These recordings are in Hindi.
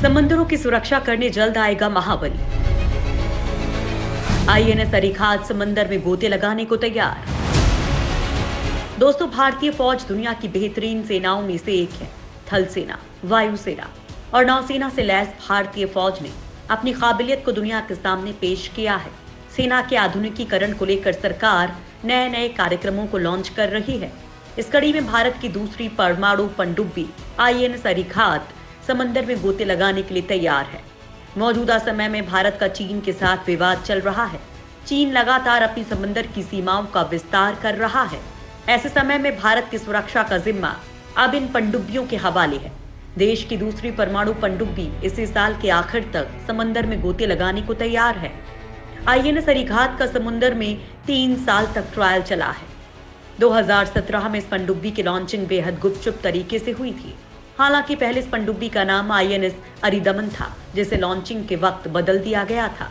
समंदरों की सुरक्षा करने जल्द आएगा महाबली। आईएनएस अरिघात समंदर में गोते लगाने को तैयार। दोस्तों, भारतीय फौज दुनिया की बेहतरीन सेनाओं में से एक है। थल सेना, वायुसेना और नौसेना से लैस भारतीय फौज ने अपनी काबिलियत को दुनिया के सामने पेश किया है। सेना के आधुनिकीकरण को लेकर सरकार नए नए कार्यक्रमों को लॉन्च कर रही है। इस कड़ी में भारत की दूसरी परमाणु पनडुब्बी आईएनएस अरिघात समंदर में गोते लगाने के लिए तैयार है। मौजूदा समय में भारत का चीन के साथ विवाद चल रहा है। चीन लगातार अपनी समंदर की सीमाओं का विस्तार कर रहा है। ऐसे समय में भारत की सुरक्षा का जिम्मा अब इन पनडुब्बियों के हवाले है। देश की दूसरी परमाणु पनडुब्बी इसी साल के आखिर तक समंदर में गोते लगाने को तैयार है। आईएनएस अरिघात का समुद्र में 3 साल तक ट्रायल चला है। 2017 में इस पनडुब्बी की लॉन्चिंग बेहद गुपचुप तरीके से हुई थी। हालांकि पहले इस पनडुब्बी का नाम आईएनएस अरिदमन था, जिसे लॉन्चिंग के वक्त बदल दिया गया था।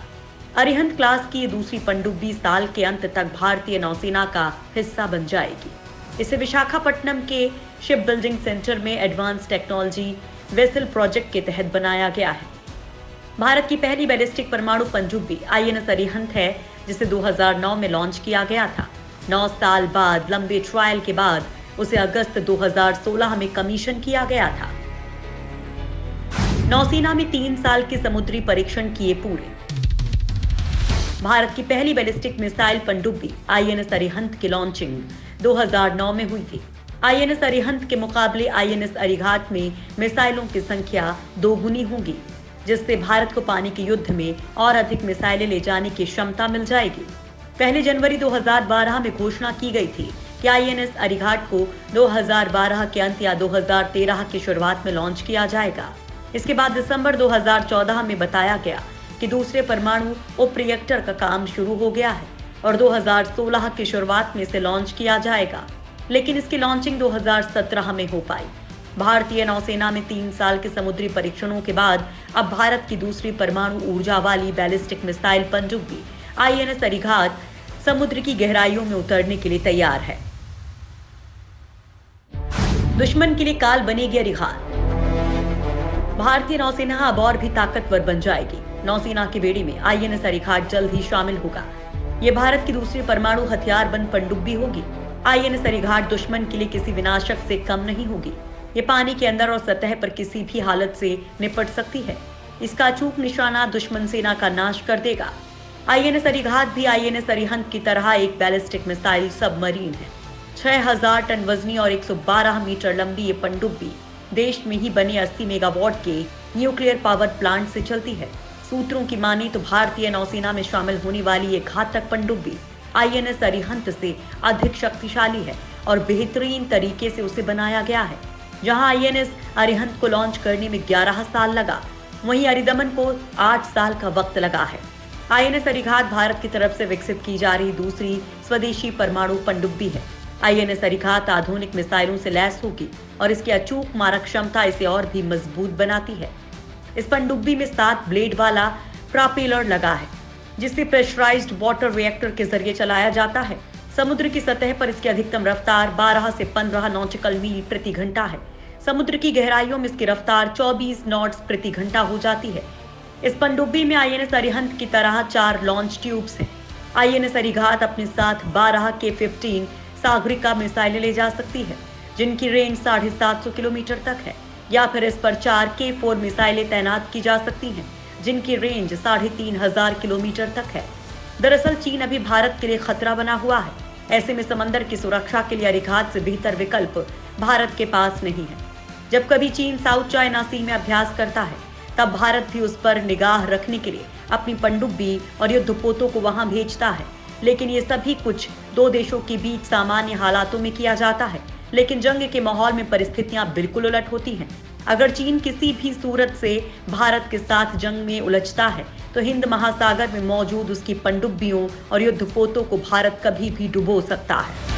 अरिहंत क्लास की ये दूसरी पनडुब्बी साल के अंत तक भारतीय नौसेना का हिस्सा बन जाएगी। इसे विशाखापट्टनम के शिप बिल्डिंग सेंटर में एडवांस टेक्नोलॉजी वेसल प्रोजेक्ट के तहत बनाया गया है। भारत की पहली बैलिस्टिक परमाणु पनडुब्बी आईएनएस अरिहंत है, जिसे 2009 में लॉन्च किया गया था। 9 साल बाद लंबे ट्रायल के बाद उसे अगस्त 2016 में कमीशन किया गया था। नौसेना में 3 साल के समुद्री परीक्षण किए पूरे। भारत की पहली बैलिस्टिक मिसाइल पनडुब्बी आईएनएस अरिहंत की लॉन्चिंग 2009 में हुई थी। आईएनएस अरिहंत के मुकाबले आईएनएस अरिघात में मिसाइलों की संख्या 2 गुनी होगी, जिससे भारत को पानी के युद्ध में और अधिक मिसाइलें ले जाने की क्षमता मिल जाएगी। पहले जनवरी 2012 में घोषणा की गई थी कि आईएनएस अरिघात को 2012 के अंत या 2013 की शुरुआत में लॉन्च किया जाएगा। इसके बाद दिसंबर 2014 में बताया गया कि दूसरे परमाणु उप रिएक्टर का काम शुरू हो गया है और 2016 की शुरुआत में इसे लॉन्च किया जाएगा, लेकिन इसकी लॉन्चिंग 2017 में हो पाई। भारतीय नौसेना में 3 साल के समुद्री परीक्षणों के बाद अब भारत की दूसरी परमाणु ऊर्जा वाली बैलिस्टिक मिसाइल पनडुब्बी आईएनएस अरिघात समुद्र की गहराइयों में उतरने के लिए तैयार है। दुश्मन के लिए काल बनेगी अरिघात। भारतीय नौसेना अब और भी ताकतवर बन जाएगी। नौसेना की बेड़ी में आईएनएस अरिघात जल्द ही शामिल होगा। ये भारत की दूसरी परमाणु हथियार बंद पनडुब्बी होगी। आईएनएस अरिघात दुश्मन के लिए किसी विनाशक से कम नहीं होगी। ये पानी के अंदर और सतह पर किसी भी हालत से निपट सकती है। इसका अचूक निशाना दुश्मन सेना का नाश कर देगा। आईएनएस अरिघात भी आईएनएस अरिहंत की तरह एक बैलिस्टिक मिसाइल सबमरीन है। 6000 टन वजनी और 112 मीटर लंबी ये पनडुब्बी देश में ही बने 80 मेगावाट के न्यूक्लियर पावर प्लांट से चलती है। सूत्रों की माने तो भारतीय नौसेना में शामिल होने वाली ये घातक पनडुब्बी आईएनएस अरिहंत से अधिक शक्तिशाली है और बेहतरीन तरीके से उसे बनाया गया है। जहां आईएनएस अरिहंत को लॉन्च करने में 11 साल लगा, वहीं अरिदमन को 8 साल का वक्त लगा है। आईएनएस अरिघात भारत की तरफ से विकसित की जा रही दूसरी स्वदेशी परमाणु पनडुब्बी है। आईएनएस अरिघात आधुनिक मिसाइलों से लैस होगी और इसकी अचूक मारक क्षमता इसे और भी मजबूत बनाती है। इस पनडुब्बी में 7 ब्लेड वाला प्रोपेलर लगा है, जिसे प्रेशराइज्ड वाटर रिएक्टर के जरिए चलाया जाता है। समुद्र की सतह पर इसकी अधिकतम रफ्तार 12 से 15 नॉटिकल मील प्रति घंटा है। समुद्र की गहराइयों में इसकी रफ्तार 24 नॉट्स प्रति घंटा हो जाती है। इस पनडुब्बी में आईएनएस अरिहंत की तरह 4 लॉन्च ट्यूब्स हैं। आईएनएस अरिघात अपने साथ 12 K-15 सागरिका मिसाइलें ले जा सकती है, जिनकी रेंज 750 किलोमीटर तक है, या फिर इस पर 4 K-4 मिसाइलें तैनात की जा सकती हैं, जिनकी रेंज 3500 किलोमीटर तक है। दरअसल चीन अभी भारत के लिए खतरा बना हुआ है। ऐसे में समंदर की सुरक्षा के लिए अरिघात से बेहतर विकल्प भारत के पास नहीं है। जब कभी चीन साउथ चाइना सी में अभ्यास करता है, तब भारत भी उस पर निगाह रखने के लिए अपनी पनडुब्बी और युद्धपोतों को वहां भेजता है। लेकिन ये सभी कुछ 2 देशों के बीच सामान्य हालातों में किया जाता है, लेकिन जंग के माहौल में परिस्थितियां बिल्कुल उलट होती हैं। अगर चीन किसी भी सूरत से भारत के साथ जंग में उलझता है, तो हिंद महासागर में मौजूद उसकी पनडुब्बियों और युद्धपोतों को भारत कभी भी डुबो सकता है।